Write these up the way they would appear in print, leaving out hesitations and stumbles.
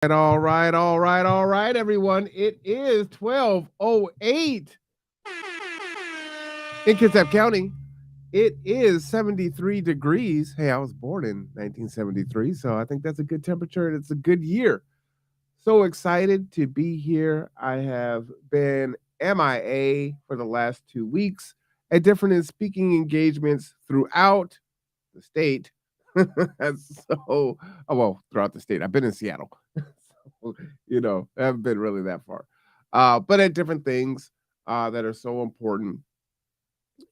All right, everyone. It is 12:08 in Kitsap County. It is 73 degrees. Hey, I was born in 1973, so I think that's a good temperature and it's a good year. So excited to be here. I have been MIA for the last 2 weeks at different speaking engagements throughout the state. Throughout the state. I've been in Seattle. I haven't been really that far. But at different things that are so important.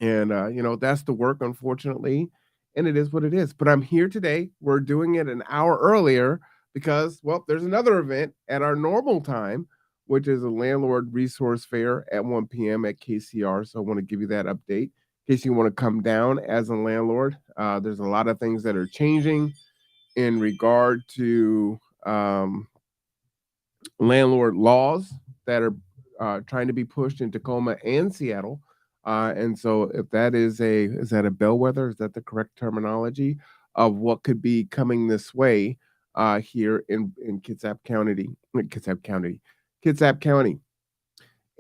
And, that's the work, unfortunately. And it is what it is. But I'm here today. We're doing it an hour earlier because, well, there's another event at our normal time, which is a landlord resource fair at 1 p.m. at KCR. So I want to give you that update in case you want to come down as a landlord. There's a lot of things that are changing in regard to landlord laws that are trying to be pushed in Tacoma and Seattle. And so if that is that a bellwether? Is that the correct terminology of what could be coming this way here in Kitsap County.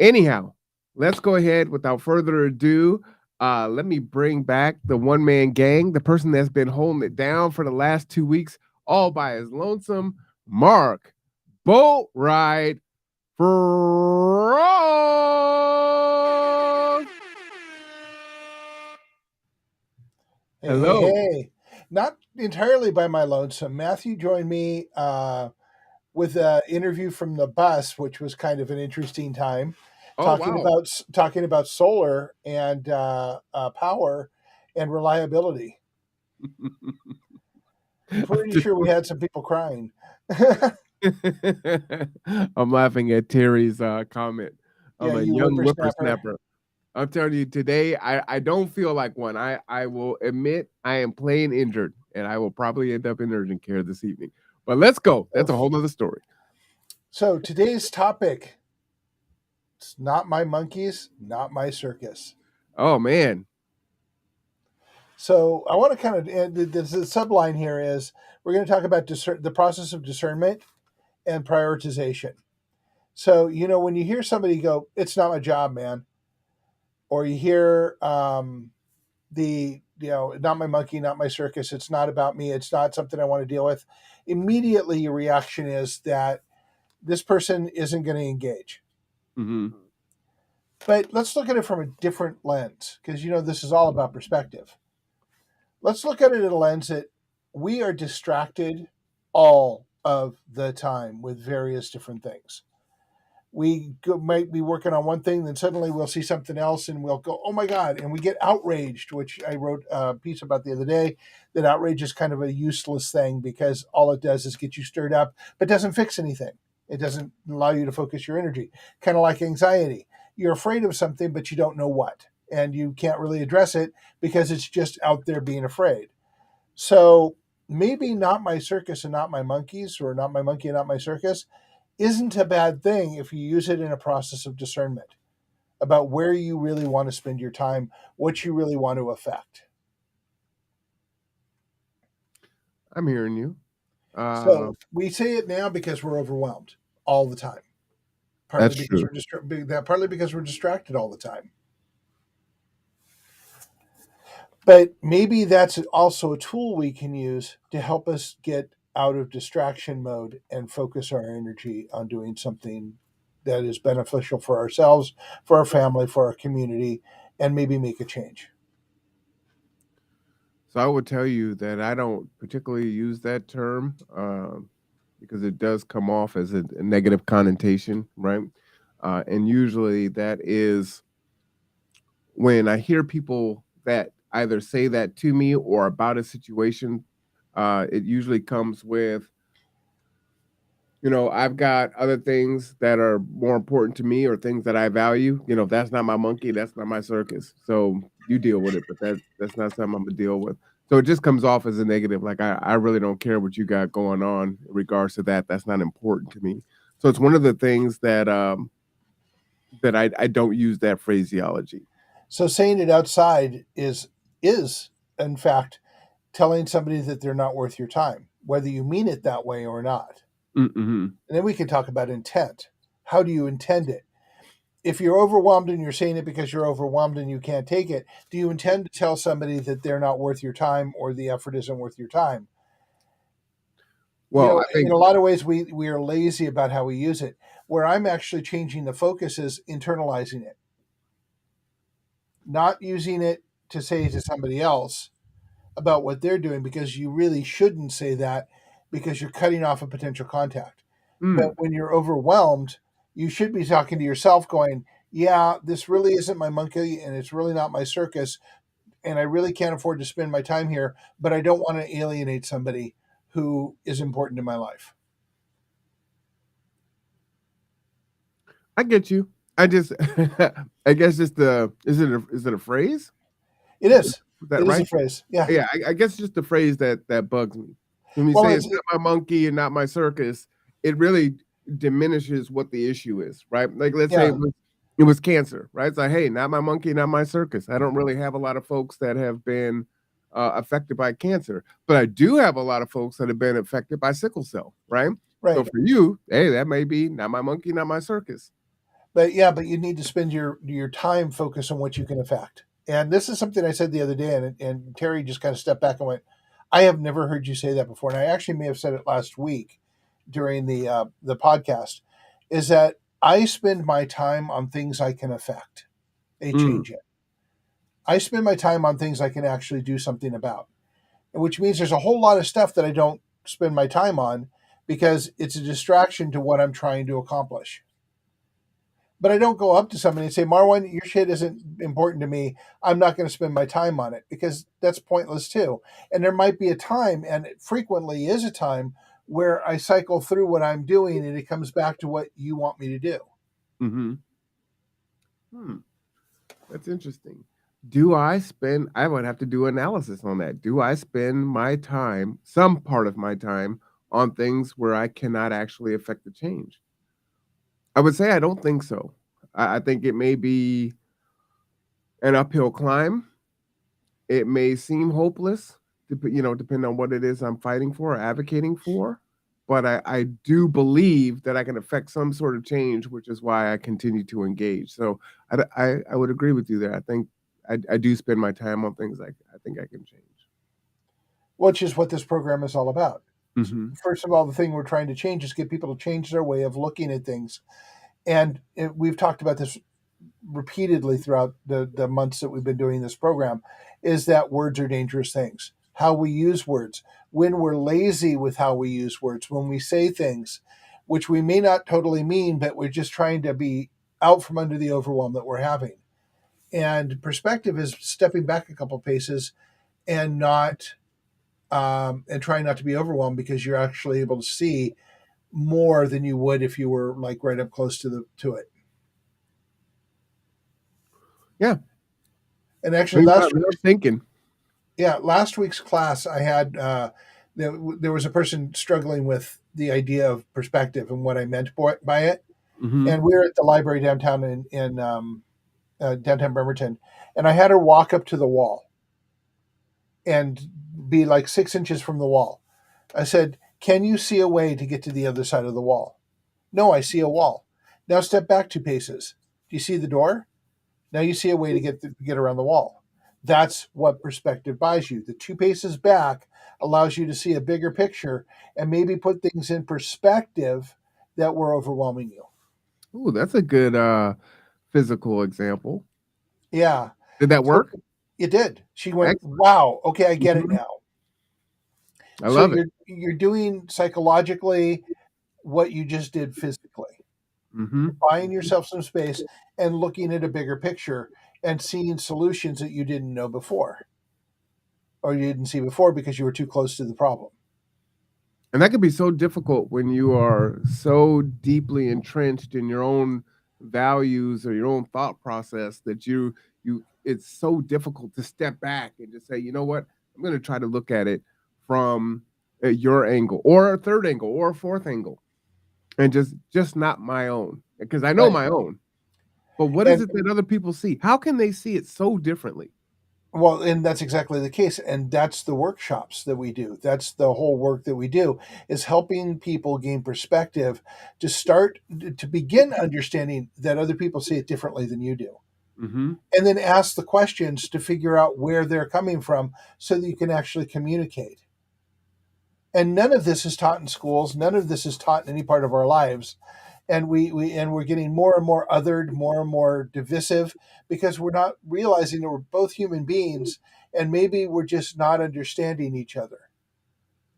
Anyhow, let's go ahead without further ado. Let me bring back the one man gang, the person that's been holding it down for the last 2 weeks, all by his lonesome, Mark Boat Ride Frost. Hello. Hey. Not entirely by my lonesome. Matthew joined me with an interview from the bus, which was kind of an interesting time, Oh wow. talking about solar and power and reliability. Pretty sure we had some people crying. I'm laughing at Terry's comment. I'm Yeah, a you young whippersnapper. whippersnapper. I'm telling you today, I don't feel like one. I will admit I am playing injured, and I will probably end up in urgent care this evening. But let's go. That's a whole other story. So today's topic: it's not my monkeys, not my circus. Oh man. So I want to kind of the subline here is we're going to talk about the process of discernment and prioritization. So when you hear somebody go, "It's not my job, man," or you hear "Not my monkey, not my circus. It's not about me. It's not something I want to deal with." Immediately, your reaction is that this person isn't going to engage. Hmm. But let's look at it from a different lens because this is all about perspective. Let's look at it in a lens that we are distracted all of the time with various different things. Might be working on one thing, then suddenly we'll see something else and we'll go, oh my God, and we get outraged, which I wrote a piece about the other day, that outrage is kind of a useless thing because all it does is get you stirred up, but doesn't fix anything. It doesn't allow you to focus your energy. Kind of like anxiety. You're afraid of something, but you don't know what. And you can't really address it because it's just out there being afraid. So maybe not my circus and not my monkeys, or not my monkey and not my circus, isn't a bad thing if you use it in a process of discernment about where you really want to spend your time, what you really want to affect. I'm hearing you. So we say it now because we're overwhelmed all the time. Partly That's because true. partly because we're distracted all the time. But maybe that's also a tool we can use to help us get out of distraction mode and focus our energy on doing something that is beneficial for ourselves, for our family, for our community, and maybe make a change. So I would tell you that I don't particularly use that term because it does come off as a negative connotation, right? And usually that is when I hear people that either say that to me or about a situation, it usually comes with, I've got other things that are more important to me or things that I value. That's not my monkey, that's not my circus. So you deal with it, but that's not something I'm gonna deal with. So it just comes off as a negative. Like I really don't care what you got going on in regards to that. That's not important to me. So it's one of the things that I don't use that phraseology. So saying it outside is in fact telling somebody that they're not worth your time, whether you mean it that way or not. Mm-hmm. And then we can talk about intent. How do you intend it? If you're overwhelmed and you're saying it because you're overwhelmed and you can't take it, do you intend to tell somebody that they're not worth your time or the effort isn't worth your time? Well, I In think a lot of ways, we are lazy about how we use it. Where I'm actually changing the focus is internalizing it, not using it to say to somebody else about what they're doing, because you really shouldn't say that because you're cutting off a potential contact. But mm, when you're overwhelmed, you should be talking to yourself going, yeah, this really isn't my monkey and it's really not my circus. And I really can't afford to spend my time here, but I don't want to alienate somebody who is important in my life. I get you. I just, I guess just the is it a phrase? It Is is. that It is a right? phrase. Yeah. Yeah, I guess just the phrase that bugs me. When you Well, say it's not my monkey and not my circus, it really diminishes what the issue is, right? Like let's say yeah, it was cancer, right? It's like, hey, not my monkey, not my circus. I don't really have a lot of folks that have been affected by cancer, but I do have a lot of folks that have been affected by sickle cell, right? So right. for you, hey, that may be not my monkey, not my circus. But yeah, but you need to spend your time focused on what you can affect. And this is something I said the other day, and Terry just kind of stepped back and went, "I have never heard you say that before." And I actually may have said it last week during the podcast. Is that I spend my time on things I can affect a Mm, change it. I spend my time on things I can actually do something about, which means there's a whole lot of stuff that I don't spend my time on because it's a distraction to what I'm trying to accomplish. But I don't go up to somebody and say, Marwan, your shit isn't important to me. I'm not going to spend my time on it, because that's pointless too. And there might be a time, and it frequently is a time, where I cycle through what I'm doing and it comes back to what you want me to do. mm-hmm. Hmm. That's interesting. Do I spend I would have to do analysis on that. Do I spend my time, some part of my time, on things where I cannot actually affect the change? I would say I don't think so. I think it may be an uphill climb. It may seem hopeless, depending on what it is I'm fighting for or advocating for. But I do believe that I can affect some sort of change, which is why I continue to engage. So I would agree with you there. I think I do spend my time on things I think I can change. Which is what this program is all about. Mhm. First of all, the thing we're trying to change is get people to change their way of looking at things. And we've talked about this repeatedly throughout the months that we've been doing this program, is that words are dangerous things. How we use words, when we're lazy with how we use words, when we say things which we may not totally mean, but we're just trying to be out from under the overwhelm that we're having. And perspective is stepping back a couple paces and not and trying not to be overwhelmed, because you're actually able to see more than you would if you were like right up close to it. Yeah. And actually, Leave out without thinking. last week's class, I had there was a person struggling with the idea of perspective and what I meant by it. Mhm. And we were at the library downtown in downtown Bremerton, and I had her walk up to the wall and be like 6 inches from the wall. I said, "Can you see a way to get to the other side of the wall?" "No, I see a wall." "Now step back 2 paces. Do you see the door? Now you see a way to get around the wall." That's what perspective buys you. The 2 paces back allows you to see a bigger picture and maybe put things in perspective that were overwhelming you. Ooh, that's a good physical example. Yeah. Did that So work? it did. She went, Excellent. "Wow, okay, I get it Mhm. now." I So love it. you're doing psychologically what you just did physically. Mhm. Buying yourself some space and looking at a bigger picture and seeing solutions that you didn't know before, or you didn't see before because you were too close to the problem. And that can be so difficult when you are so deeply entrenched in your own values or your own thought process that you it's so difficult to step back and just say, you know what, I'm going to try to look at it from your angle or a third angle or a fourth angle and just not my own because I know Right. my own. But what is And it that other people see? How can they see it so differently? Well, and that's exactly the case. And that's the workshops that we do. That's the whole work that we do, is helping people gain perspective to start to begin understanding that other people see it differently than you do. Mm-hmm. And then ask the questions to figure out where they're coming from so that you can actually communicate. And none of this is taught in schools. None of this is taught in any part of our lives. And we're getting more and more othered, more and more divisive, because we're not realizing that we're both human beings, and maybe we're just not understanding each other.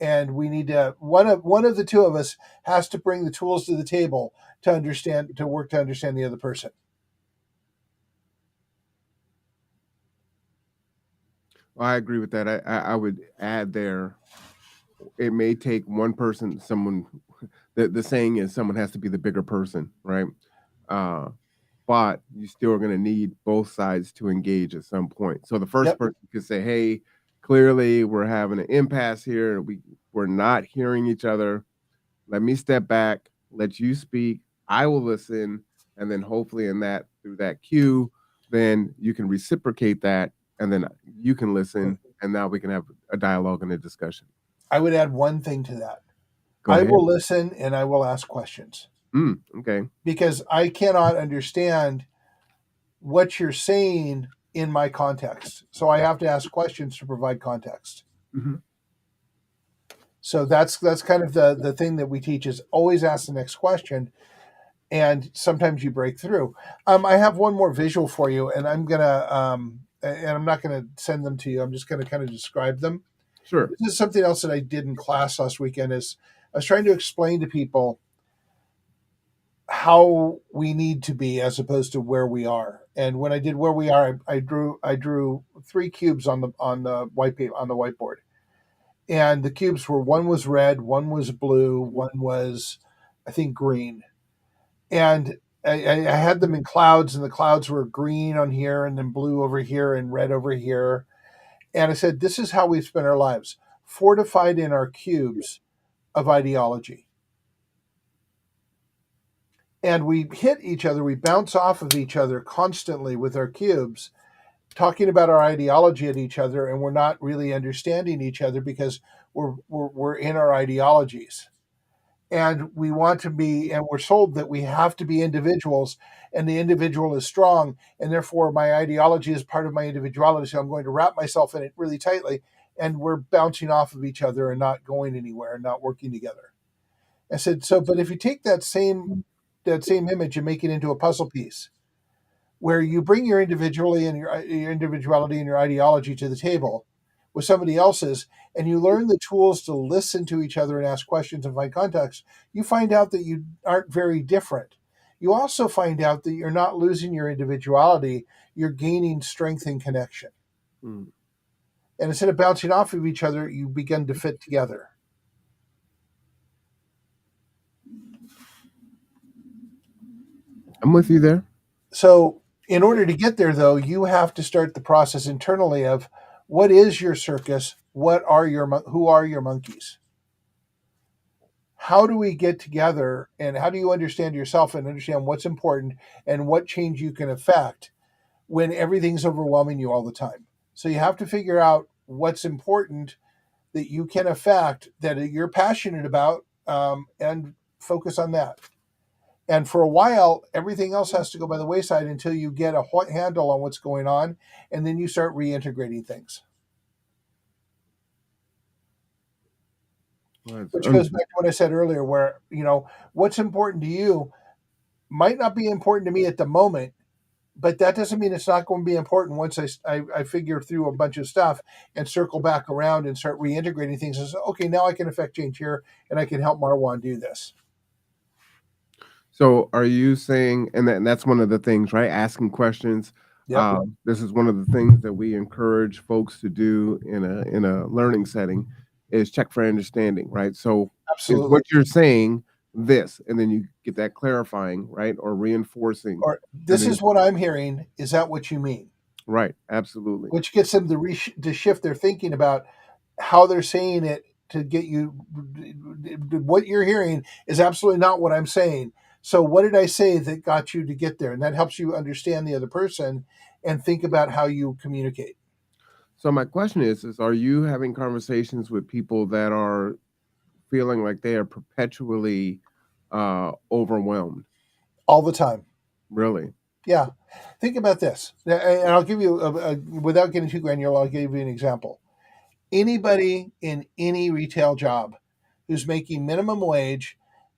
And we need to, one of the two of us has to bring the tools to the table to understand, to work to understand the other person. Well, I agree with that. I would add there, it may take one person, someone, the saying is someone has to be the bigger person, right? Uh, but you still are going to need both sides to engage at some point. So the first Yep. person could say, "Hey, clearly we're having an impasse here. We're not hearing each other. Let me step back, let you speak. I will listen, and then hopefully in that through that cue, then you can reciprocate that, and then you can listen, and now we can have a dialogue and a discussion." I would add one thing to that. Go I ahead. will listen and I will ask questions, Okay. because I cannot understand what you're saying in my context. So I have to ask questions to provide context. Mm-hmm. So that's kind of the thing that we teach, is always ask the next question, and sometimes you break through. I have one more visual for you, and I'm not gonna send them to you. I'm just gonna kind of describe them. Sure. This is something else that I did in class last weekend. Is I was trying to explain to people how we need to be as opposed to where we are. And when I did where we are, I drew 3 cubes on the white paper, on the whiteboard. And the cubes were, one was red, one was blue, one was, I think, green. And I had them in clouds, and the clouds were green on here, and then blue over here, and red over here. And I said, this is how we spend our lives, fortified in our cubes of ideology. And we hit each other, we bounce off of each other constantly with our cubes, talking about our ideology at each other, and we're not really understanding each other because we're in our ideologies. And we want to be, and we're told that we have to be individuals, and the individual is strong, and therefore my ideology is part of my individuality, so I'm going to wrap myself in it really tightly, and we're bouncing off of each other and not going anywhere and not working together. I said, so, but if you take that same image and make it into a puzzle piece, where you bring your individuality and your individuality and your ideology to the table with somebody else's, and you learn the tools to listen to each other and ask questions and find context, you find out that you aren't very different. You also find out that you're not losing your individuality, you're gaining strength and connection. Mm. And instead of bouncing off of each other, you begin to fit together. I'm with you there. So, in order to get there, though, you have to start the process internally of, what is your circus? Who are your monkeys? How do we get together, and how do you understand yourself and understand what's important and what change you can affect when everything's overwhelming you all the time? So you have to figure out what's important that you can affect, that you're passionate about, and focus on that. And for a while, everything else has to go by the wayside until you get a handle on what's going on, and then you start reintegrating things. Which goes back to what I said earlier, where, what's important to you might not be important to me at the moment, but that doesn't mean it's not going to be important once I figure through a bunch of stuff and circle back around and start reintegrating things. And so, okay, now I can affect change here, and I can help Marwan do this. So are you saying, and that's one of the things, right? Asking questions. Yep. This is one of the things that we encourage folks to do in a learning setting, is check for understanding, right? So is Absolutely. what you're saying this, and then you get that clarifying, right? Or reinforcing. Or, this is what I'm hearing. Is that what you mean? Right. Absolutely. Which gets them to shift their thinking about how they're saying it, to get you, what you're hearing is absolutely not what I'm saying. So what did I say that got you to get there? And that helps you understand the other person and think about how you communicate. So my question is are you having conversations with people that are feeling like they are perpetually overwhelmed? All the time. Really? Yeah. Think about this. And I'll give you, without getting too granular, I'll give you an example. Anybody in any retail job who's making minimum wage,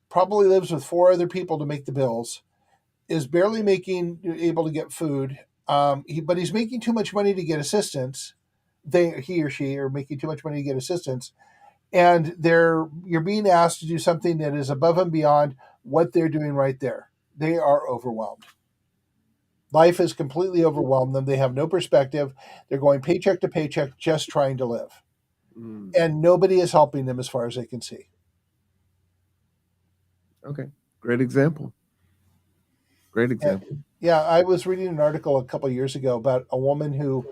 probably lives with four other people to make the bills, is barely making able to get food. But he's making too much money to get assistance. He or she are making too much money to get assistance, and you're being asked to do something that is above and beyond what they're doing right there. They are overwhelmed. Life has completely overwhelmed them. They have no perspective. They're going paycheck to paycheck, just trying to live, Mm, and nobody is helping them as far as they can see. okay. Great example. Great And, example. yeah, I was reading an article a couple of years ago about a woman who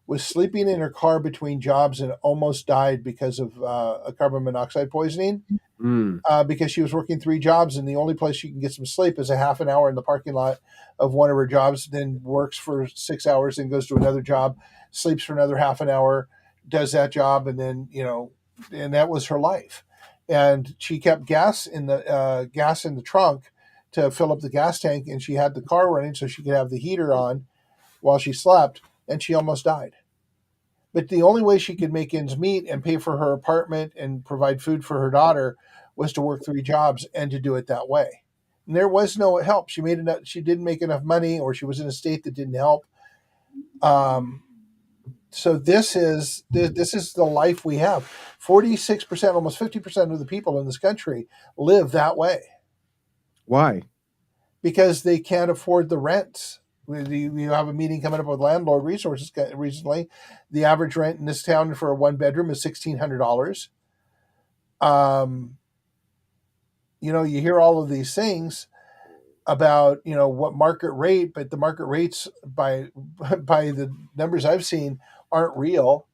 was sleeping in her car between jobs and almost died because of a carbon monoxide poisoning, Mm, because she was working three jobs, and the only place she can get some sleep is a half an hour in the parking lot of one of her jobs, then works for 6 hours, then goes to another job, sleeps for another half an hour, does that job, and then, and that was her life. And she kept gas in the trunk to fill up the gas tank, and she had the car running so she could have the heater on while she slept, and she almost died. But the only way she could make ends meet and pay for her apartment and provide food for her daughter was to work three jobs and to do it that way. And there was no help. She made enough. She didn't make enough money, or she was in a state that didn't help. Um, so this is the life we have. 46%, almost 50% of the people in this country live that way why? because they can't afford the rents. You have a meeting coming up with Landlord Resources recently. The average rent in this town for a one bedroom is $1,600. Um, you hear all of these things about what market rate, but the market rates by the numbers I've seen aren't real,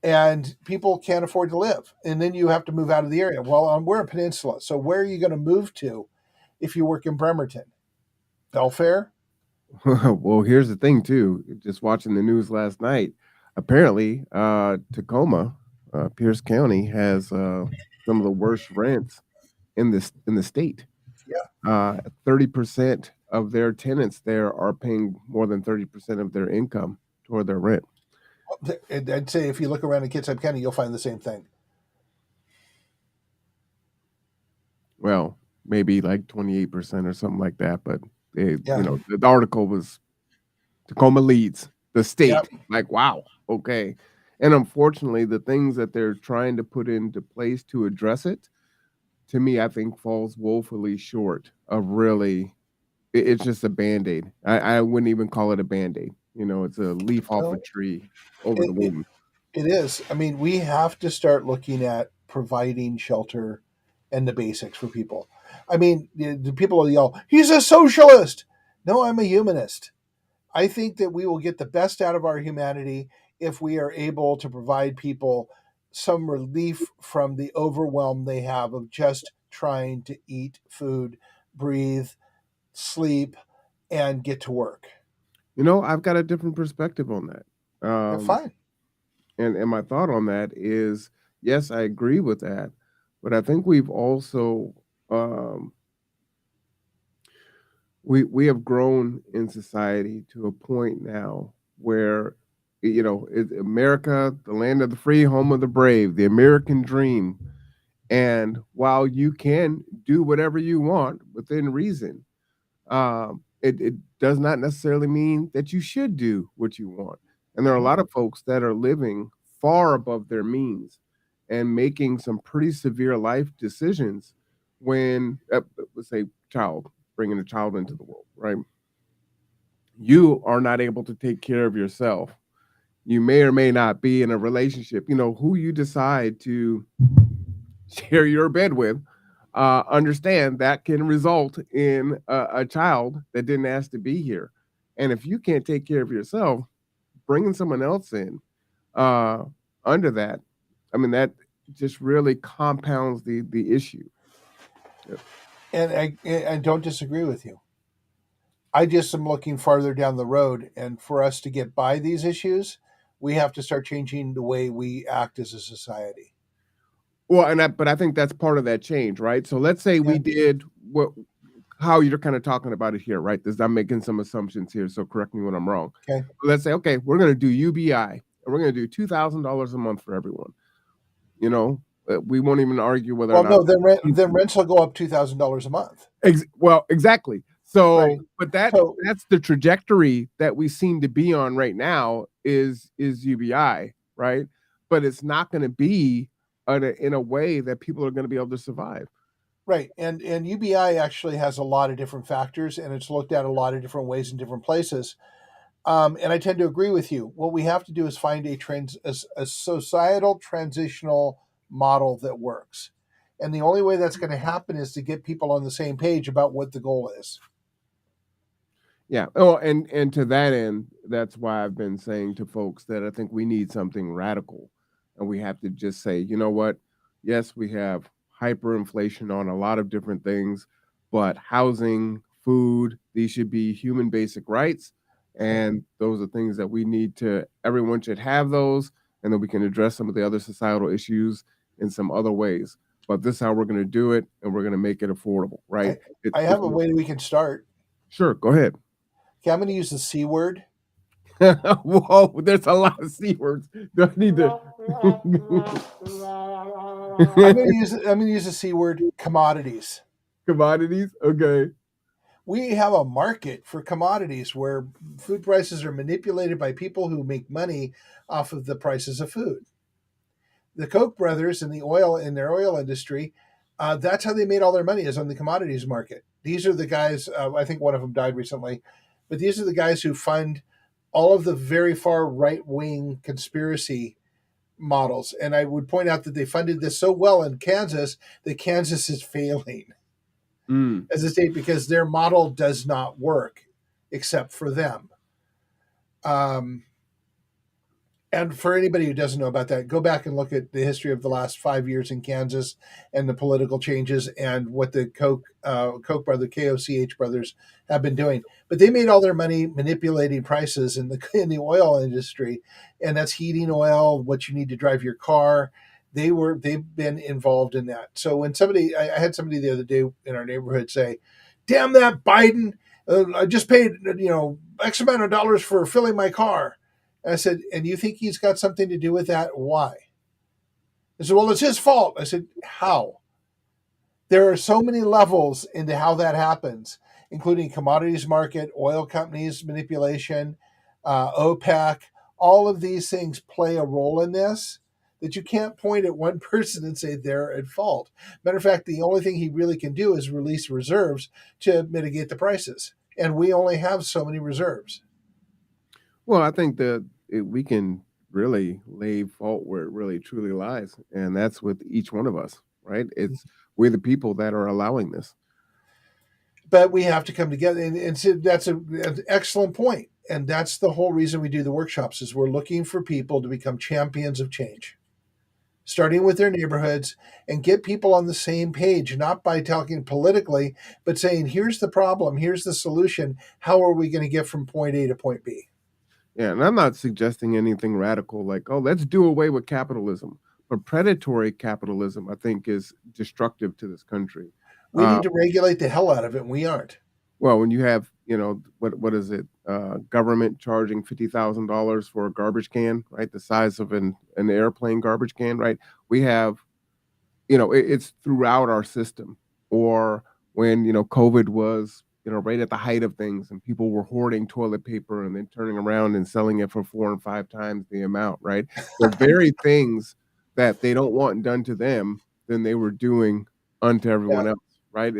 and people can't afford to live. And then you have to move out of the area. Well, we're a peninsula, so where are you going to move to if you work in Bremerton? Belfair? Well, here's the thing too. Just watching the news last night, apparently, Tacoma, Pierce County has some of the worst rents in the state. Yeah. 30% of their tenants there are paying more than 30% of their income toward their rent. I'd say if you look around in Kitsap County, you'll find the same thing. Well, maybe like 28% or something like that, but Yeah. the article was Tacoma leads the Yep. state. Like, wow, okay. And unfortunately, the things that they're trying to put into place to address it, to me, I think falls woefully short of really. It's just a band aid. I wouldn't even call it a band aid. It's a leaf off a Well, tree over the it, it, wound. it is. I mean, we have to start looking at providing shelter and the basics for people. I mean, the people will yell, "He's a socialist." No, I'm a humanist. I think that we will get the best out of our humanity if we are able to provide people some relief from the overwhelm they have of just trying to eat food, breathe, sleep, and get to work. I've got a different perspective on that. They're fine. And my thought on that is, yes, I agree with that, but I think we've also um, we have grown in society to a point now where America, the land of the free, home of the brave, the American dream. And while you can do whatever you want within reason, it does not necessarily mean that you should do what you want. And there are a lot of folks that are living far above their means and making some pretty severe life decisions when, let's say, bringing a child into the world, right? You are not able to take care of yourself. You may or may not be in a relationship. Who you decide to share your bed with, understand that can result in a child that didn't ask to be here. And if you can't take care of yourself, bringing someone else in uh, under that, I mean, that just really compounds the issue. Yep. And I don't disagree with you. I just am looking farther down the road, and for us to get by these issues, we have to start changing the way we act as a society. Well, but I think that's part of that change, right? So let's say Yeah. we did how you're kind of talking about it here, right? I'm making some assumptions here, so correct me when I'm wrong. Okay. Let's say, okay, we're going to do UBI, and we're going to do $2,000 a month for everyone. You know, we won't even argue whether or Well, not. no, then rents will go up $2,000 a month. Well, exactly. Right. So, but So that's the trajectory that we seem to be on right now is UBI, right? But it's not going to be in a way that people are going to be able to survive. right, and UBI actually has a lot of different factors, and it's looked at a lot of different ways in different places. And I tend to agree with you. What we have to do is find a societal transitional model that works. And the only way that's going to happen is to get people on the same page about what the goal is. Yeah. Oh, and to that end, that's why I've been saying to folks that I think we need something radical, and we have to just say, you know what? Yes, we have hyperinflation on a lot of different things, but housing, food, these should be human basic rights, and those are things that we need to. Everyone should have those, and then we can address some of the other societal issues in some other ways. But this is how we're going to do it, and we're going to make it affordable, right? I have a way that we can start. Sure, go ahead. Okay, I'm going to use the C word. Whoa, there's a lot of C words. Do I need to? I'm going to use the C word, commodities. Commodities? Okay. We have a market for commodities where food prices are manipulated by people who make money off of the prices of food. The Koch brothers in their oil industry, that's how they made all their money, is on the commodities market. These are the guys. I think one of them died recently, but these are the guys who fund all of the very far right wing conspiracy models. And I would point out that they funded this so well in Kansas that Kansas is failing as a state because their model does not work except for them. And for anybody who doesn't know about that, go back and look at the history of the last 5 years in Kansas and the political changes and what the Koch brothers have been doing. But they made all their money manipulating prices in the oil industry, and that's heating oil, what you need to drive your car. They've been involved in that. So when I had somebody the other day in our neighborhood say, "Damn that Biden! I just paid X amount of dollars for filling my car." And I said, "And you think he's got something to do with that? Why?" I said, "Well, it's his fault." I said, "How?" There are so many levels into how that happens, including commodities market, oil companies manipulation, OPEC. All of these things play a role in this that you can't point at one person and say they're at fault. Matter of fact, the only thing he really can do is release reserves to mitigate the prices. And we only have so many reserves. Well, I think that we can really lay fault where it really truly lies, and that's with each one of us, right? We're the people that are allowing this. But we have to come together, and so that's an excellent point. And that's the whole reason we do the workshops is we're looking for people to become champions of change, starting with their neighborhoods and get people on the same page, not by talking politically, but saying, here's the problem, here's the solution. How are we going to get from point A to point B? Yeah, and I'm not suggesting anything radical like, oh, let's do away with capitalism. But predatory capitalism, I think, is destructive to this country. We need to regulate the hell out of it, and we aren't. Well, when you have, what is it? Government charging $50,000 for a garbage can, right? The size of an airplane garbage can, right? We have, it's throughout our system. Or when, COVID was, right at the height of things and people were hoarding toilet paper and then turning around and selling it for 4 and 5 times the amount, right? The very things that they don't want done to them than they were doing unto everyone else. Right?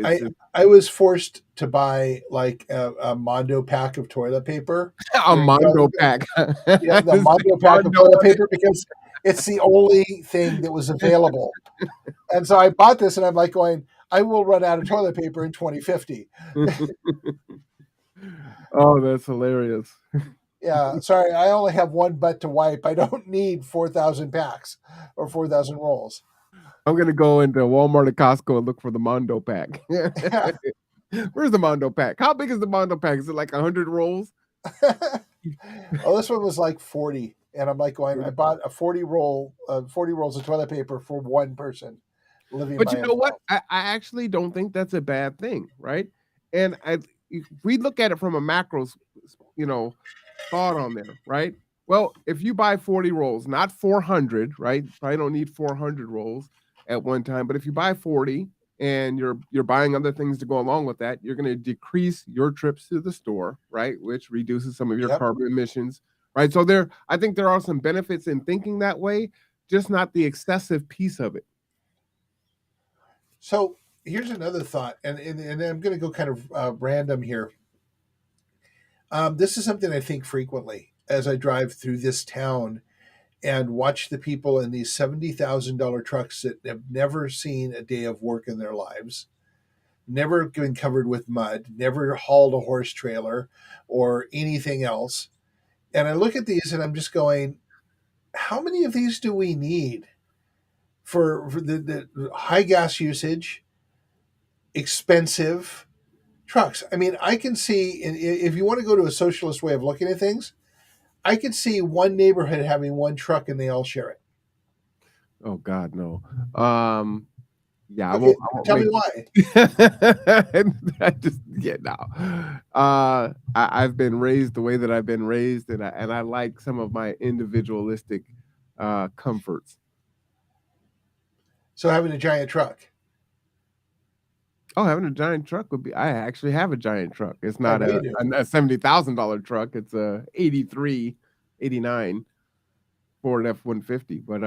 I was forced to buy like a Mondo pack of toilet paper. A Mondo pack. Yeah, the Mondo pack of toilet paper because it's the only thing that was available. And so I bought this and I'm like going, I will run out of toilet paper in 2050. Oh, that's hilarious. Yeah, sorry, I only have one butt to wipe. I don't need 4,000 packs or 4,000 rolls. I'm gonna go into Walmart or Costco and look for the Mondo pack. Where's the Mondo pack? How big is the Mondo pack? Is it like 100 rolls? Oh, this one was like 40. And I'm like going, I bought a 40 rolls of toilet paper for one person living But by you know what? himself. I actually don't think that's a bad thing, right? And if we look at it from a macro, you know, thought on there, right? Well, if you buy 40 rolls, not 400, right? Probably don't need 400 rolls at one time, but if you buy 40 and you're buying other things to go along with that, you're going to decrease your trips to the store, right? Which reduces some of your Yep. carbon emissions, right? So I think there are some benefits in thinking that way, just not the excessive piece of it. So here's another thought, and I'm going to go kind of random here. This is something I think frequently as I drive through this town and watch the people in these $70,000 trucks that have never seen a day of work in their lives, never been covered with mud, never hauled a horse trailer or anything else. And I look at these and I'm just going, how many of these do we need for the high gas usage, expensive trucks? I mean, I can see, if you want to go to a socialist way of looking at things, I could see one neighborhood having one truck and they all share it. Oh God, no. Um, yeah, Okay, I won't tell me make why. I just yeah, no. I've been raised the way that I've been raised, and I like some of my individualistic comforts. So having a giant truck. Oh, having a giant truck would be I actually have a giant truck. It's I not know you do. a $70,000 truck. It's a 83, 89 Ford F-150. But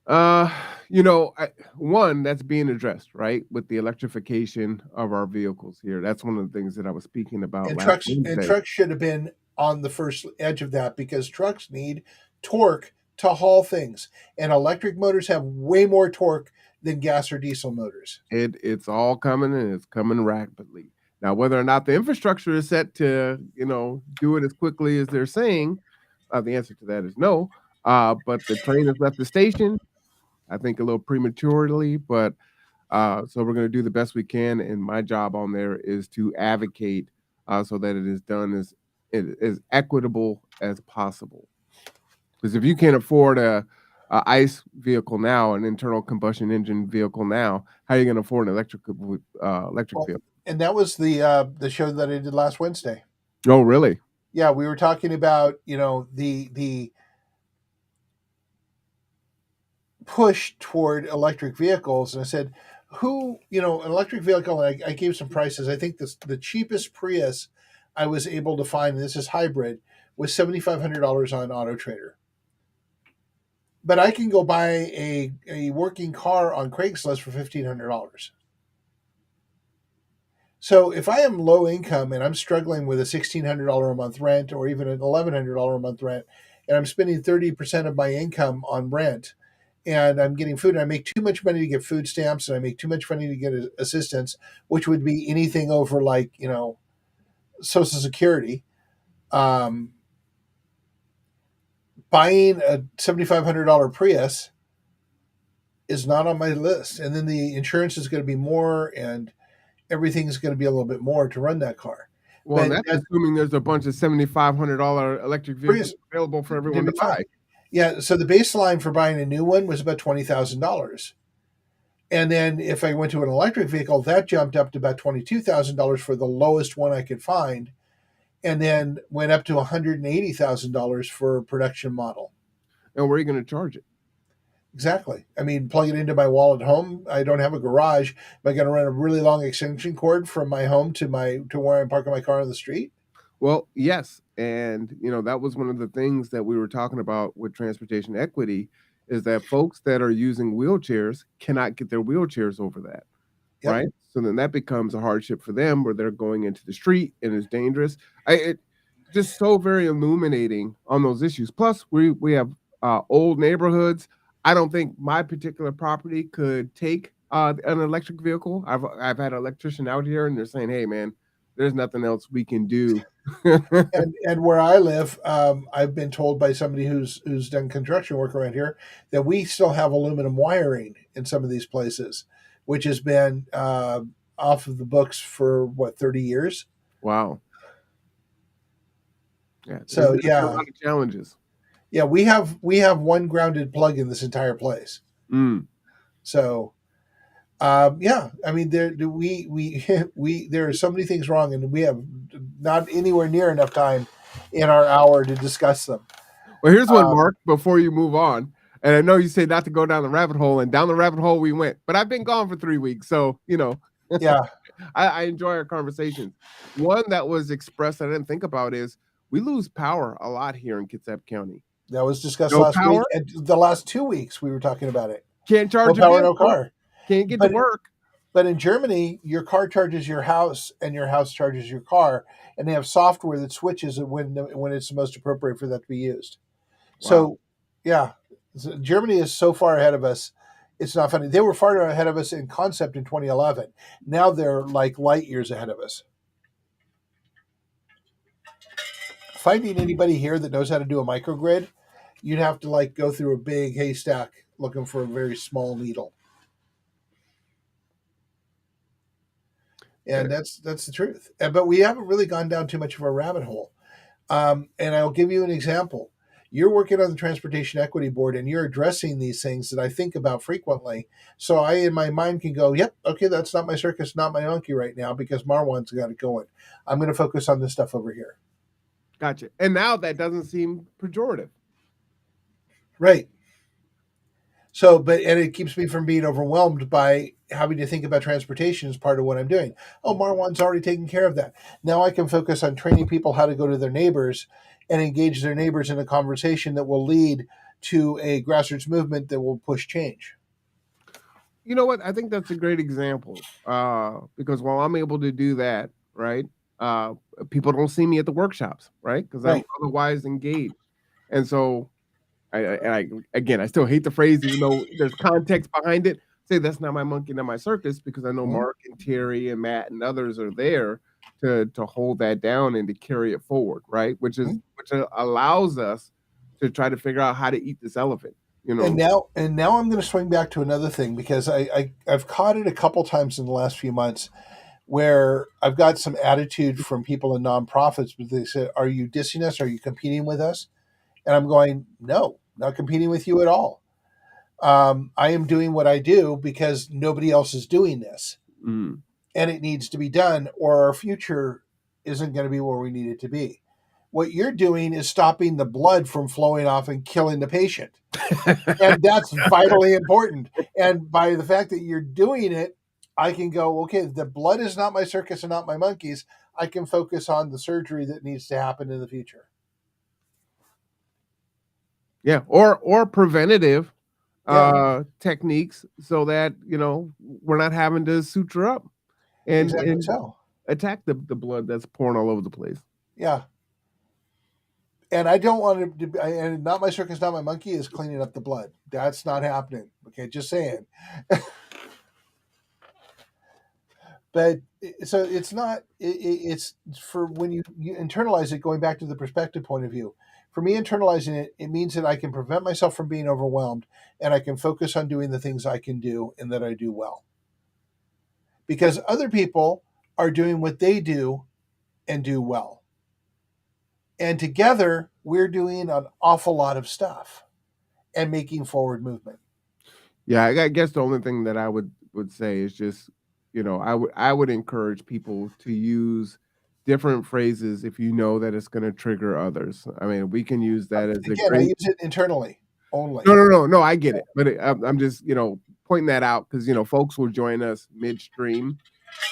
Uh, you know, one that's being addressed, right, with the electrification of our vehicles here. That's one of the things that I was speaking about And last and Wednesday. trucks should have been on the first edge of that because trucks need torque to haul things. And electric motors have way more torque than gas or diesel motors. It's all coming and it's coming rapidly. Now, whether or not the infrastructure is set to, do it as quickly as they're saying, the answer to that is no. But the train has left the station, I think a little prematurely, but so we're going to do the best we can, and my job on there is to advocate so that it is done as equitable as possible. Because if you can't afford a ICE vehicle now, an internal combustion engine vehicle now, how are you going to afford an electric Well, vehicle? and that was the show that I did last Wednesday. Oh, really? Yeah, we were talking about, the push toward electric vehicles, and I said, an electric vehicle, and I gave some prices. I think the cheapest Prius I was able to find, and this is hybrid, was $7,500 on Auto Trader. But I can go buy a working car on Craigslist for $1,500. So if I am low income and I'm struggling with a $1,600 a month rent or even an $1,100 a month rent, and I'm spending 30% of my income on rent, and I'm getting food, and I make too much money to get food stamps, and I make too much money to get assistance, which would be anything over like Social Security. Um, Buying a $7,500 Prius is not on my list, and then the insurance is going to be more, and everything's going to be a little bit more to run that car. Well, and But that's that assuming there's a bunch of $7,500 electric vehicles Prius available for everyone didn't to be fine. buy. Yeah, so the baseline for buying a new one was about $20,000. And then if I went to an electric vehicle, that jumped up to about $22,000 for the lowest one I could find, and then went up to $180,000 for a production model. And where are you going to charge it? Exactly. I mean, plug it into my wall at home. I don't have a garage. Am I going to run a really long extension cord from my home to where I'm parking my car on the street? Well, yes, and that was one of the things that we were talking about with transportation equity is that folks that are using wheelchairs cannot get their wheelchairs over that, Yep. right? So then that becomes a hardship for them where they're going into the street and it's dangerous. It just so very illuminating on those issues. Plus, we have old neighborhoods. I don't think my particular property could take an electric vehicle. I've had an electrician out here and they're saying, "Hey, man, there's nothing else we can do." And where I live, I've been told by somebody who's done construction work around here that we still have aluminum wiring in some of these places, which has been off of the books for what 30 years. Wow. Yeah, So there's a yeah, lot of challenges. yeah, we have one grounded plug in this entire place. Mm. So yeah, I mean, we there are so many things wrong, and we have not anywhere near enough time in our hour to discuss them. Well, here's one, Um, Mark, before you move on. And I know you say not to go down the rabbit hole, and down the rabbit hole we went. But I've been gone for 3 weeks, so yeah, I enjoy our conversations. One that was expressed I didn't think about is we lose power a lot here in Kitsap County. that was discussed No last week, power, and the last 2 weeks we were talking about it. can't No charge a power, no vehicle, car. can't get to But work. but in Germany, your car charges your house, and your house charges your car, and they have software that switches when it's most appropriate for that to be used. Wow. So, yeah, Germany is so far ahead of us. It's not funny. They were far ahead of us in concept in 2011. Now they're like light years ahead of us. Finding anybody here that knows how to do a microgrid, you'd have to like go through a big haystack looking for a very small needle. Yeah. And that's the truth. But we haven't really gone down too much of a rabbit hole. And I'll give you an example. You're working on the Transportation Equity Board and you're addressing these things that I think about frequently. So I, in my mind, can go, yep, okay, that's not my circus, not my monkey right now because Marwan's got it going. I'm going to focus on this stuff over here. Gotcha. And now that doesn't seem pejorative. Right. So, and it keeps me from being overwhelmed by having to think about transportation as part of what I'm doing. Oh, Marwan's already taken care of that. Now I can focus on training people how to go to their neighbors and engage their neighbors in a conversation that will lead to a grassroots movement that will push change. You know what? I think that's a great example. Because while I'm able to do that, right? Uh, People don't see me at the workshops, right? Because I'm Right. otherwise engaged. And so again, I still hate the phrase, even though there's context behind it. Say that's not my monkey, not my circus, because I know Mhm. Mark and Terry and Matt and others are there to hold that down and to carry it forward, right? Mhm. Which allows us to try to figure out how to eat this elephant. And now I'm going to swing back to another thing because I've caught it a couple times in the last few months where I've got some attitude from people in nonprofits, but they say, "Are you dissing us? Are you competing with us?" And I'm going, "No, not competing with you at all. I am doing what I do because nobody else is doing this, Mm. and it needs to be done, or our future isn't going to be where we need it to be." What you're doing is stopping the blood from flowing off and killing the patient. And that's vitally important. And by the fact that you're doing it, I can go, okay, the blood is not my circus and not my monkeys. I can focus on the surgery that needs to happen in the future. Yeah, or preventative Yeah, techniques so that we're not having to suture up exactly and so. attack the blood that's pouring all over the place. Yeah. And I don't want to, and not my circus, not my monkey is cleaning up the blood. That's not happening. Okay, just saying. But so it's not, it's for when you internalize it, going back to the perspective point of view. For me, internalizing it, it means that I can prevent myself from being overwhelmed and I can focus on doing the things I can do and that I do well. Because other people are doing what they do and do well. And together, we're doing an awful lot of stuff and making forward movement. Yeah, I guess the only thing that I would say is just, I would encourage people to use different phrases if you know that it's gonna trigger others. I mean, we can use that as a Again, I great. use it internally No, only. no, no, no, I get it, but I'm just, pointing that out because folks will join us midstream.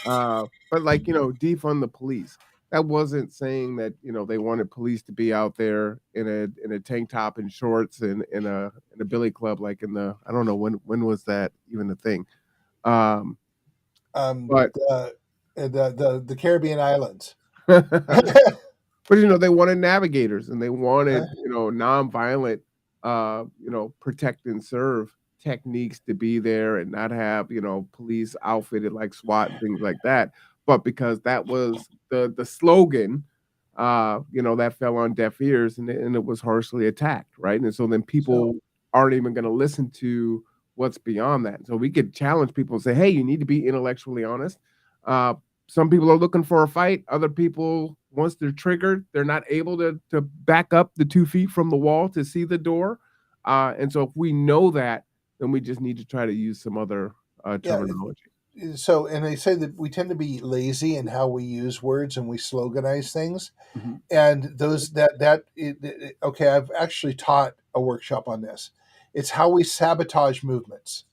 But like, defund the police. That wasn't saying that, they wanted police to be out there in a tank top and shorts and in a billy club like in the I don't know when was that even a thing. Um, but The Caribbean islands. but they wanted navigators and they wanted, nonviolent protect and serve techniques to be there and not have, police outfitted like SWAT and things like that. But because that was the slogan, that fell on deaf ears and it was harshly attacked, right? And so then So people aren't even gonna listen to what's beyond that. So we could challenge people and say, "Hey, you need to be intellectually honest." Uh, some people are looking for a fight, other people once they're triggered, they're not able to back up the 2 feet from the wall to see the door. And so if we know that, then we just need to try to use some other Yeah. terminology. So, and they say that we tend to be lazy in how we use words and we sloganize things. Mhm. And those okay, I've actually taught a workshop on this. It's how we sabotage movements.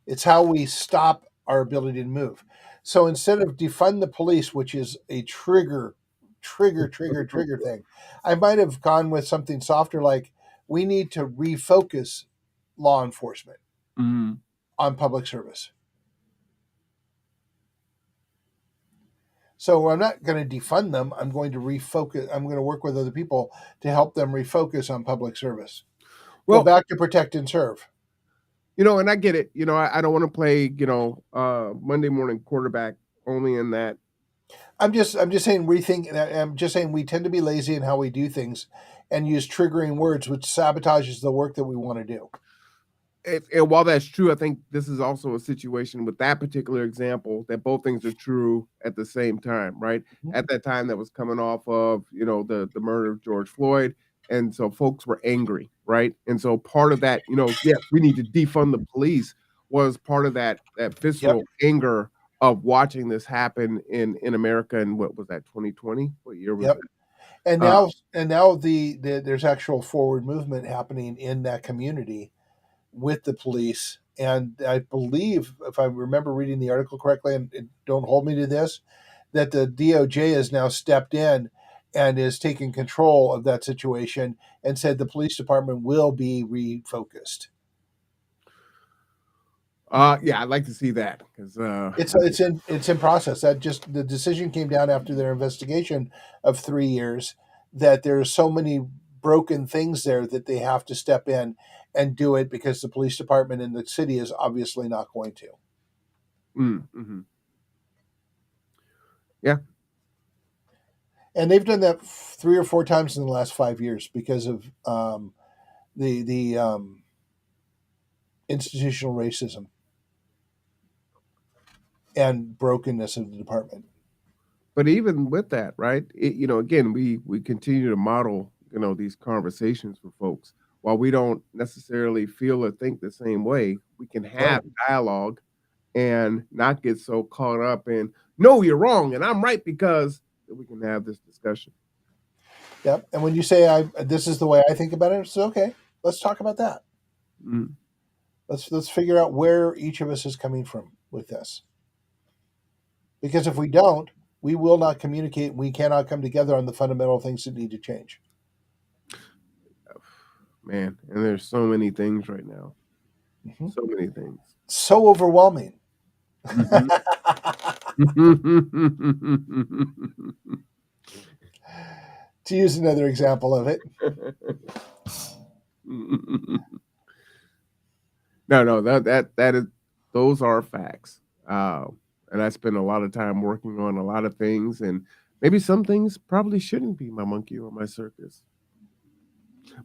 It's how we stop our ability to move. So instead of defund the police, which is a trigger thing, I might have gone with something softer like we need to refocus law enforcement Mhm. on public service. So I'm not going to defund them. I'm going to refocus. I'm going to work with other people to help them refocus on public service. Go Well, back to protect and serve. and I get it. I don't want to play, Monday morning quarterback only in that. I'm just saying rethink. I'm just saying we tend to be lazy in how we do things, and use triggering words, which sabotages the work that we want to do. And while that's true, I think this is also a situation with that particular example that both things are true at the same time, right? Mhm. At that time, that was coming off of the murder of George Floyd, and so folks were angry, right? And so part of that, yes, we need to defund the police was part of that Yep. visceral anger of watching this happen in America. And what was that, 2020? What year was Yep. that? And Uh, now there's actual forward movement happening in that community with the police. And I believe, if I remember reading the article correctly, and don't hold me to this, that the DOJ has now stepped in and is taking control of that situation and said the police department will be refocused. yeah, I'd like to see that because It's in process. That just the decision came down after their investigation of 3 years that there's so many broken things there that they have to step in and do it because the police department in the city is obviously not going to. mhm. Yeah. And they've done that 3 or 4 times in the last 5 years because of the institutional racism and brokenness of the department. But even with that, right? Again, we continue to model, these conversations for folks. While we don't necessarily feel or think the same way, we can Right. have dialogue and not get so caught up in, no, you're wrong, and I'm right because that we can have this discussion. Yep. And when you say this is the way I think about it, it's okay. Let's talk about that. Mm. Let's figure out where each of us is coming from with this. Because if we don't, we will not communicate. We cannot come together on the fundamental things that need to change. Man, and there's so many things right now. Mhm. So many things. So overwhelming. Mhm. To use another example of it. No, that is those are facts. And I spend a lot of time working on a lot of things, and maybe some things probably shouldn't be my monkey or my circus.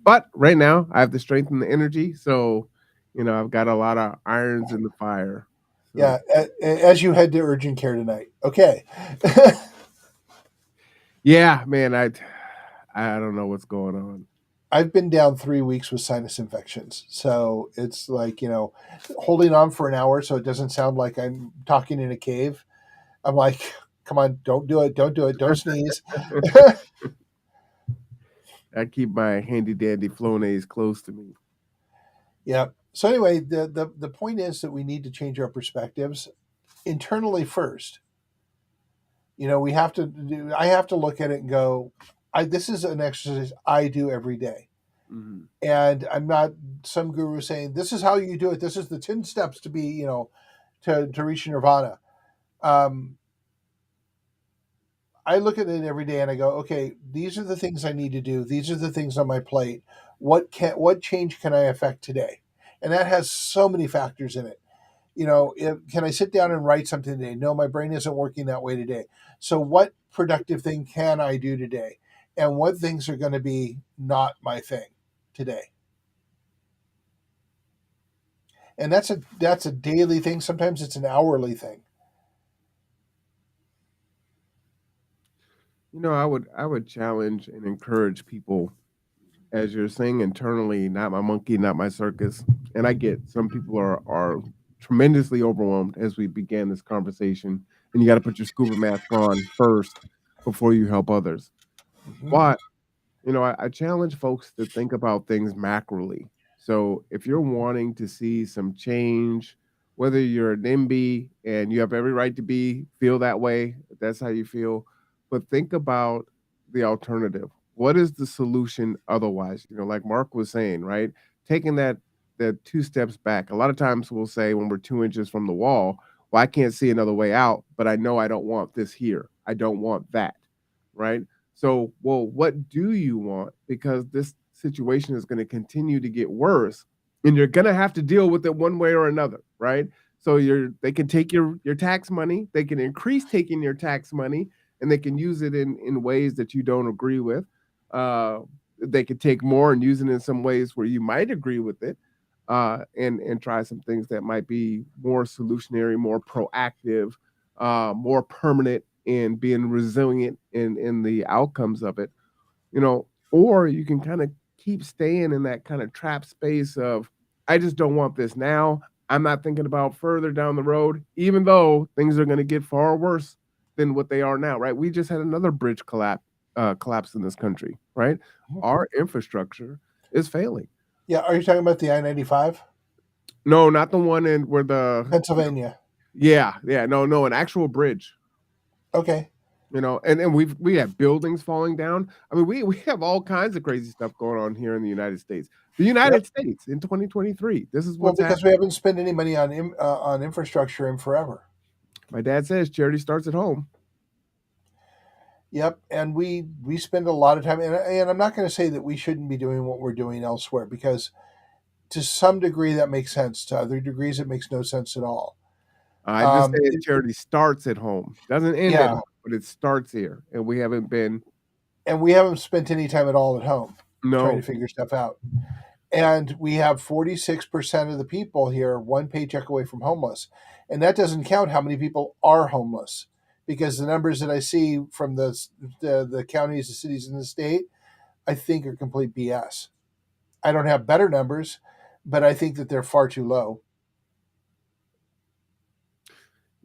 But right now, I have the strength and the energy, so I've got a lot of irons in the fire. So Yeah, as you head to urgent care tonight. Okay. yeah, man, I don't know what's going on. I've been down 3 weeks with sinus infections. So it's like, holding on for an hour so it doesn't sound like I'm talking in a cave. I'm like, come on, don't do it. Don't do it. Don't sneeze. I keep my handy dandy Flonase close to me. Yeah. So anyway, the point is that we need to change our perspectives internally first. We have to do. I have to look at it and go, this is an exercise I do every day, Mhm. and I'm not some guru saying this is how you do it. This is the 10 steps to be, to reach nirvana. Um, I look at it every day and I go, okay, these are the things I need to do. These are the things on my plate. What change can I affect today? And that has so many factors in it. Can I sit down and write something today? No, my brain isn't working that way today. So what productive thing can I do today? And what things are going to be not my thing today? And that's a daily thing. Sometimes it's an hourly thing. I would challenge and encourage people, as you're saying internally, not my monkey, not my circus. And I get some people are tremendously overwhelmed as we began this conversation, and you got to put your scuba mask on first before you help others. Mhm. But I challenge folks to think about things macroly. So if you're wanting to see some change, whether you're a NIMBY and you have every right to feel that way, if that's how you feel, but think about the alternative. What is the solution otherwise? Like Mark was saying, right? Taking that two steps back. A lot of times we'll say when we're 2 inches from the wall, well, I can't see another way out, but I know I don't want this here. I don't want that. Right. So, well, what do you want? Because this situation is going to continue to get worse, and you're going to have to deal with it one way or another, right? So they can take your tax money, they can increase taking your tax money, and they can use it in ways that you don't agree with. Uh, they could take more and use it in some ways where you might agree with it, and try some things that might be more solutionary, more proactive, more permanent in being resilient in the outcomes of it, or you can kind of keep staying in that kind of trap space of, I just don't want this now. I'm not thinking about further down the road, even though things are going to get far worse than what they are now, right? We just had another bridge collapse in this country, right? Our infrastructure is failing. Yeah, are you talking about the I-95? No, not the one in where the Pennsylvania. yeah, yeah, no, no, an actual bridge. Okay. And we have buildings falling down. I mean, we have all kinds of crazy stuff going on here in the United States. The Yep. United States in 2023. This is Well, what's because we happening. haven't spent any money on infrastructure in forever. My dad says charity starts at home. Yep, and we spend a lot of time, and I'm not going to say that we shouldn't be doing what we're doing elsewhere, because to some degree that makes sense. To other degrees, it makes no sense at all. I'm just saying It, charity starts at home. Doesn't end at yeah, home, but it starts here. And we haven't been and we haven't spent any time at all at home trying to no. figure stuff out. And we have 46% of the people here one paycheck away from homeless. And that doesn't count how many people are homeless, because the numbers that I see from the counties, the cities in the state, I think are complete BS. I don't have better numbers, but I think that they're far too low.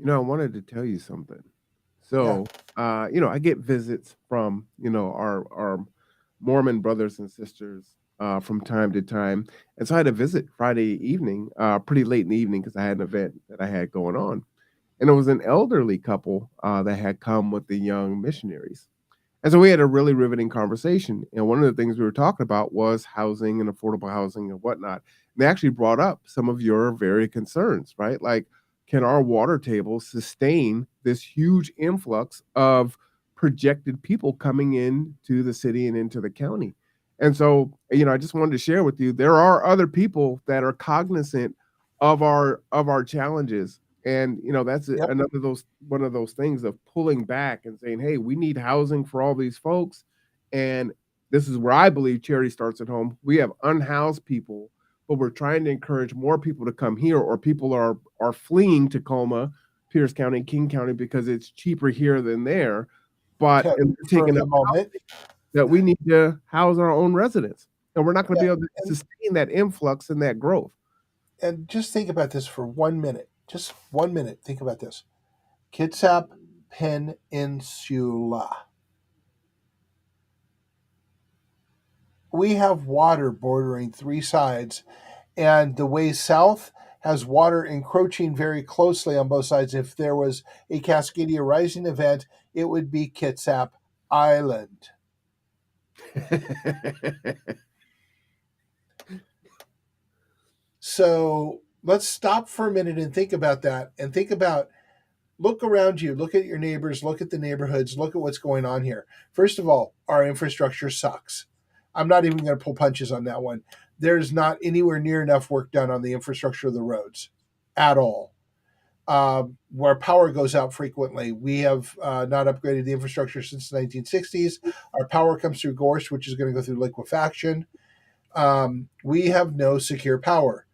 I wanted to tell you something. Yeah. So, I get visits from, our Mormon brothers and sisters from time to time. And so I had a visit Friday evening, pretty late in the evening, because I had an event that I had going on. And it was an elderly couple that had come with the young missionaries. And so we had a really riveting conversation. And one of the things we were talking about was housing and affordable housing and whatnot. And they actually brought up some of your very concerns, right? Like, can our water table sustain this huge influx of projected people coming into the city and into the county? And so, I just wanted to share with you, there are other people that are cognizant of our challenges, and that's Yep. another those one of those things of pulling back and saying, hey, we need housing for all these folks. And this is where I believe charity starts at home. We have unhoused people, but we're trying to encourage more people to come here, or people are fleeing Tacoma, Pierce County, King County, because it's cheaper here than there. But Yeah, and they're for taking the up moment. that we need to house our own residents, and we're not going to Yeah. be able to And, sustain that influx and that growth. and just think about this for 1 minute. Just 1 minute. Think about this. Kitsap Peninsula. We have water bordering three sides, and the way south has water encroaching very closely on both sides. If there was a Cascadia Rising event, it would be Kitsap Island. So let's stop for a minute and think about that, and think about, look around you, look at your neighbors, look at the neighborhoods, look at what's going on here. First of all, our infrastructure sucks. I'm not even going to pull punches on that one. There's not anywhere near enough work done on the infrastructure of the roads at all. Where power goes out frequently, we have not upgraded the infrastructure since the 1960s. Our power comes through Gorse, which is going to go through liquefaction. We have no secure power.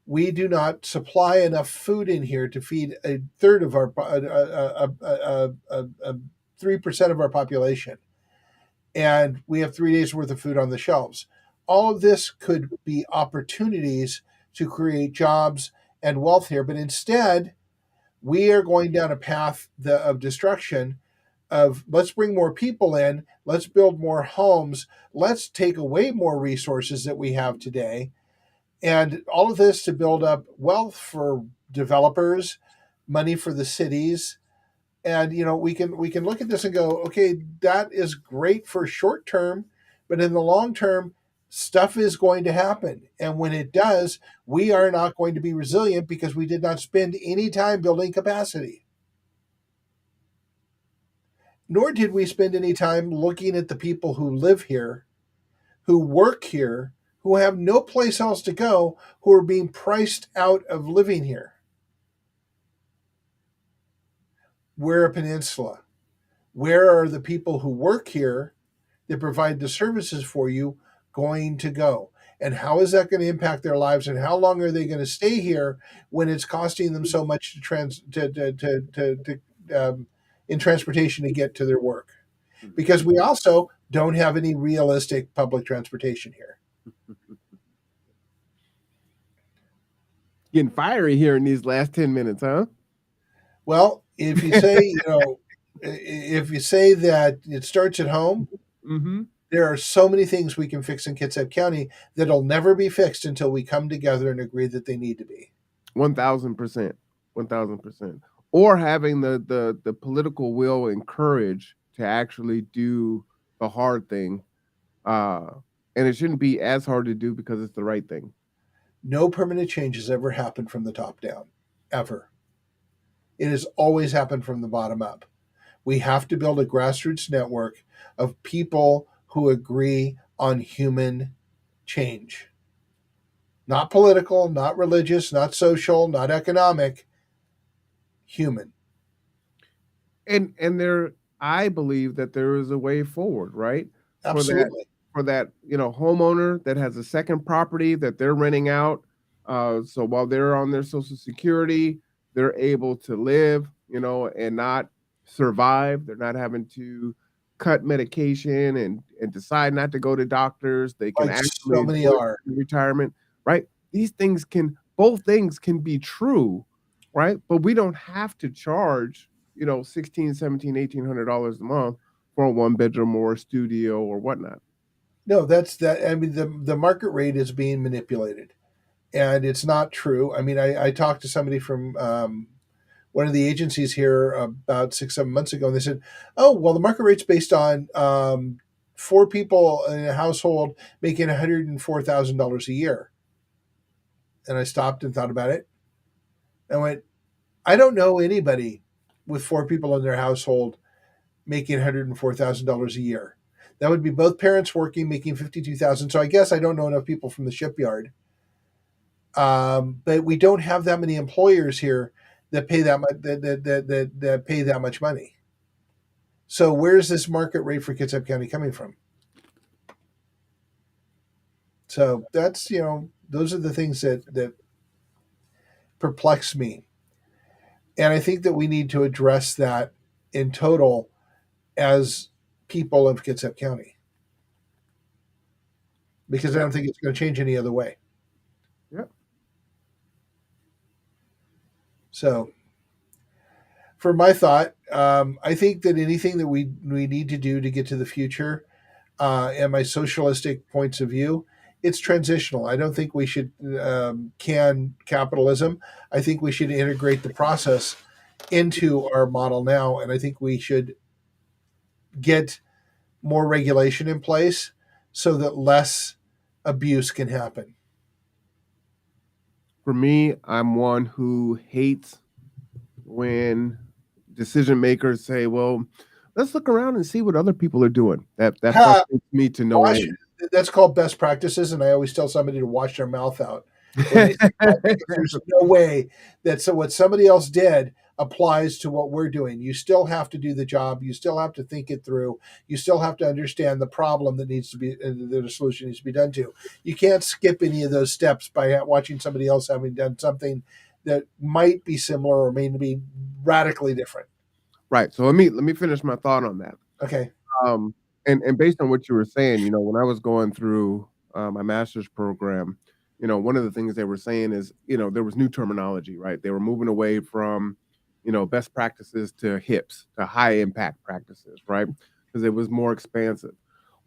We do not supply enough food in here to feed a third of our 3% of our population, and we have 3 days worth of food on the shelves. All of this could be opportunities to create jobs and wealth here, but instead, we are going down a path of destruction of let's bring more people in, let's build more homes, let's take away more resources that we have today, and all of this to build up wealth for developers, money for the cities. And we can look at this and go, okay, that is great for short term, but in the long term, stuff is going to happen, and when it does, we are not going to be resilient because we did not spend any time building capacity, nor did we spend any time looking at the people who live here, who work here, who have no place else to go, who are being priced out of living here. We're a peninsula. Where are the people who work here that provide the services for you going to go? And how is that going to impact their lives? And how long are they going to stay here when it's costing them so much in transportation to get to their work? Because we also don't have any realistic public transportation here. Getting fiery here in these last 10 minutes, huh? Well, if you say, if you say that it starts at home, Mm-hmm. there are so many things we can fix in Kitsap County that'll never be fixed until we come together and agree that they need to be. 1,000%. 1,000%. Or having the political will and courage to actually do the hard thing. And it shouldn't be as hard to do because it's the right thing. No permanent change has ever happened from the top down, ever. It has always happened from the bottom up. We have to build a grassroots network of people who agree on human change. Not political, not religious, not social, not economic, human. And I believe that there is a way forward, right? Absolutely. For that, homeowner that has a second property that they're renting out. So while they're on their Social Security, they're able to live, and not survive. They're not having to cut medication and decide not to go to doctors. They can Like actually so many enjoy are. retirement, right? Both things can be true, right? But we don't have to charge, $1,600, $1,700, $1,800 a month for a one bedroom or a studio or whatnot. No, that's that. I mean, the market rate is being manipulated, and it's not true. I mean, I talked to somebody from one of the agencies here about 6-7 months ago, and they said, "Oh, well, the market rate's based on 4 people in a household making $104,000 a year." And I stopped and thought about it. I went, "I don't know anybody with 4 people in their household making $104,000 a year. That would be both parents working, making 52,000. So I guess I don't know enough people from the shipyard. But we don't have that many employers here that pay that much that pay that much money. So where's this market rate for Kitsap County coming from? So that's those are the things that perplex me, and I think that we need to address that in total as people of Kitsap County, because I don't think it's going to change any other way. Yep. So, for my thought, I think that anything that we need to do to get to the future, and my socialistic points of view, it's transitional. I don't think we should can capitalism. I think we should integrate the process into our model now, and I think we should get more regulation in place so that less abuse can happen. For me, I'm one who hates when decision makers say, "Well, let's look around and see what other people are doing." That frustrates me to no end. That's called best practices, and I always tell somebody to wash their mouth out. There's no way that what somebody else did applies to what we're doing. You still have to do the job. You still have to think it through. You still have to understand the problem that needs to be, the solution needs to be done to. You can't skip any of those steps by watching somebody else having done something that might be similar or may be radically different. Right. So let me finish my thought on that. Okay. Um, and based on what you were saying, when I was going through my master's program, one of the things they were saying is, there was new terminology, right? They were moving away from, best practices to HIPS, to high impact practices, right? Because it was more expansive.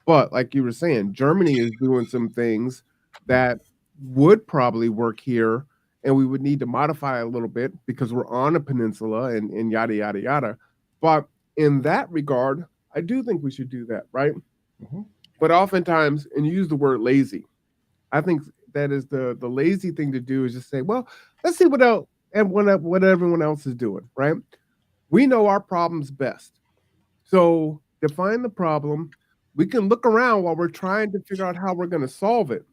But like you were saying, Germany is doing some things that would probably work here, and we would need to modify a little bit because we're on a peninsula and yada yada yada. But in that regard, I do think we should do that, right? Mhm. But oftentimes, and you use the word lazy, I think that is the lazy thing to do is just say, well, let's see what else and what everyone else is doing, right? We know our problems best. So define the problem. We can look around while we're trying to figure out how we're going to solve it.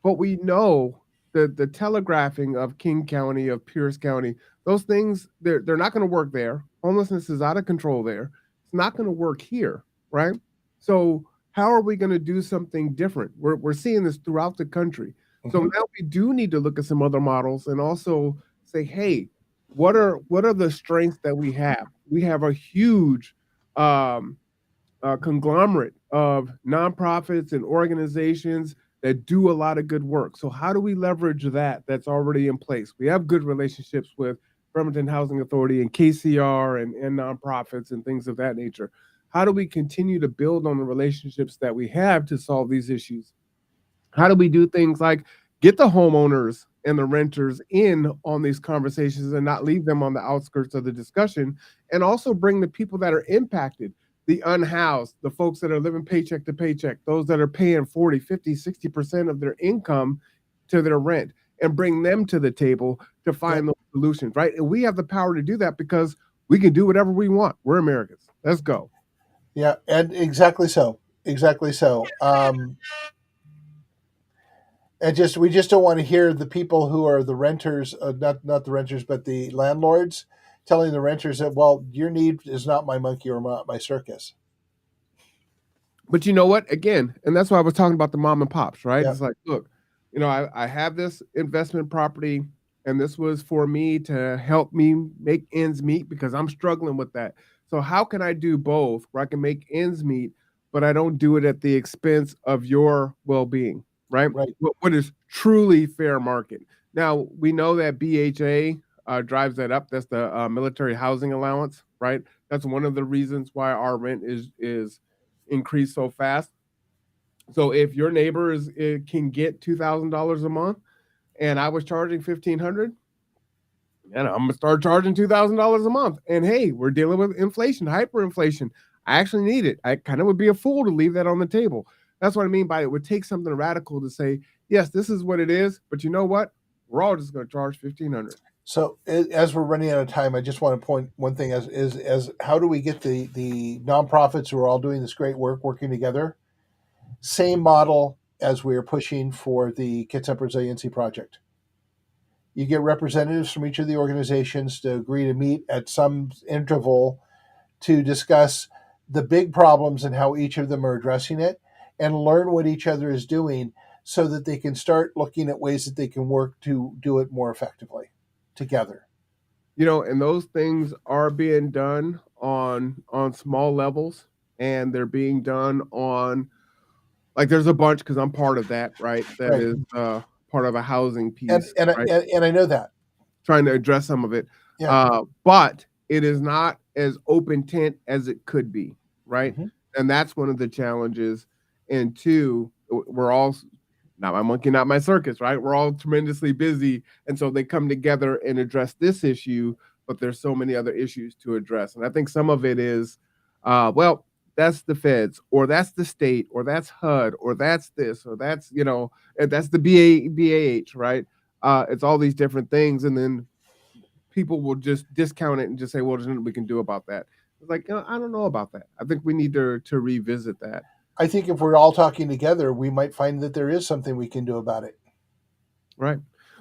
But we know the telegraphing of King County, of Pierce County, those things they're not going to work there. Homelessness is out of control there. It's not going to work here, right? So how are we going to do something different? We're seeing this throughout the country. So Mhm. now we do need to look at some other models and also say, hey, what are the strengths that we have? We have a huge um, conglomerate of nonprofits and organizations that do a lot of good work. So how do we leverage that that's already in place? We have good relationships with Bremerton Housing Authority and KCR and nonprofits and things of that nature. How do we continue to build on the relationships that we have to solve these issues? How do we do things like get the homeowners and the renters in on these conversations and not leave them on the outskirts of the discussion, and also bring the people that are impacted, the unhoused, the folks that are living paycheck to paycheck, those that are paying 40, 50, 60% of their income to their rent, and bring them to the table to Yep. find those solutions, right? And we have the power to do that because we can do whatever we want. We're Americans. Let's go. Yeah, and exactly so. Exactly so. And just we just don't want to hear the people who are the renters, not the renters, but the landlords, telling the renters that, well, your need is not my monkey or my circus. But you know what? Again, and that's why I was talking about the mom and pops, right? Yeah. It's like, look, I have this investment property, and this was for me to help me make ends meet because I'm struggling with that. So how can I do both where I can make ends meet, but I don't do it at the expense of your well-being, right? Right. What is truly fair market? Now we know that BHA drives that up. That's the military housing allowance, right? That's one of the reasons why our rent is increase so fast. So if your neighbor can get $2,000 a month, and I was charging 1,500, and I'm gonna start charging $2,000 a month. And hey, we're dealing with inflation, hyperinflation. I actually need it. I kind of would be a fool to leave that on the table. That's what I mean by it would take something radical to say, yes, this is what it is, but you know what? We're all just going to charge 1,500. So as we're running out of time, I just want to point one thing as how do we get the nonprofits who are all doing this great work working together? Same model as we are pushing for the Kitsap Resiliency Project. You get representatives from each of the organizations to agree to meet at some interval to discuss the big problems and how each of them are addressing it and learn what each other is doing so that they can start looking at ways that they can work to do it more effectively together. And those things are being done on small levels, and they're being done on like there's a bunch because I'm part of that, right? That Right. is part of a housing And piece, and I- right? and, and I know that. Trying to address some of it. Yeah. But it is not as open tent as it could be, right? Mhm. And that's one of the challenges. And two, we're all not my monkey, not my circus, right? We're all tremendously busy. And so they come together and address this issue, but there's so many other issues to address. And I think some of it is, well, that's the feds, or that's the state, or that's HUD, or that's this, or that's, and that's the BAH, right? It's all these different things. And then people will just discount it and just say, well, there's nothing we can do about that. It's like, I don't know about that. I think we need to revisit that. I think if we're all talking together, we might find that there is something we can do about it. Right.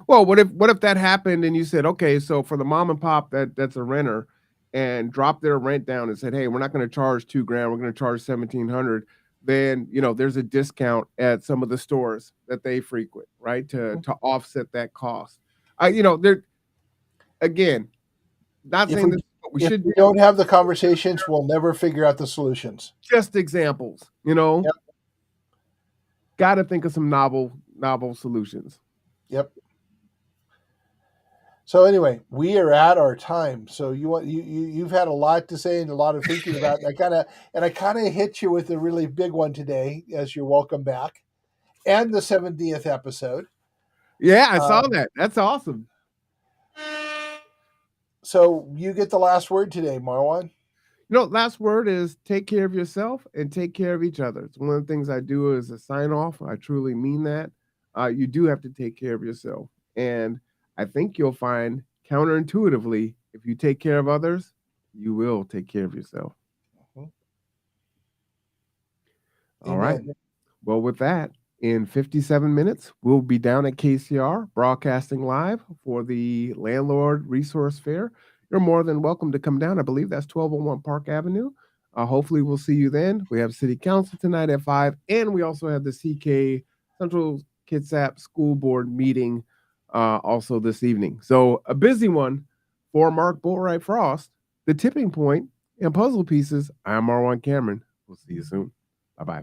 Well, what if that happened and you said, okay, so for the mom and pop that's a renter and dropped their rent down and said, hey, we're not going to charge 2 grand, we're going to charge 1,700. Then there's a discount at some of the stores that they frequent, right, to offset that cost. There again, not If saying we this We if should we don't have the conversations, we'll never figure out the solutions. just examples, you know. Yep. Got to think of some novel solutions. Yep. So anyway, we are at our time. So you've had a lot to say and a lot of thinking about. I kind of hit you with a really big one today as your welcome back, and the 70th episode. Yeah, I saw that. That's awesome. So you get the last word today, Marwan. Last word is take care of yourself and take care of each other. It's one of the things I do as a sign off. I truly mean that. You do have to take care of yourself. And I think you'll find counterintuitively, if you take care of others, you will take care of yourself. All right. Well, with that, in 57 minutes, we'll be down at KCR broadcasting live for the Landlord Resource Fair. You're more than welcome to come down. I believe that's 1201 Park Avenue. Hopefully, we'll see you then. We have City Council tonight at 5, and we also have the CK Central Kitsap School Board meeting also this evening. So a busy one for Mark Boatwright Frost, The Tipping Point, and Puzzle Pieces. I'm Marwan Cameron. We'll see you soon. Bye-bye.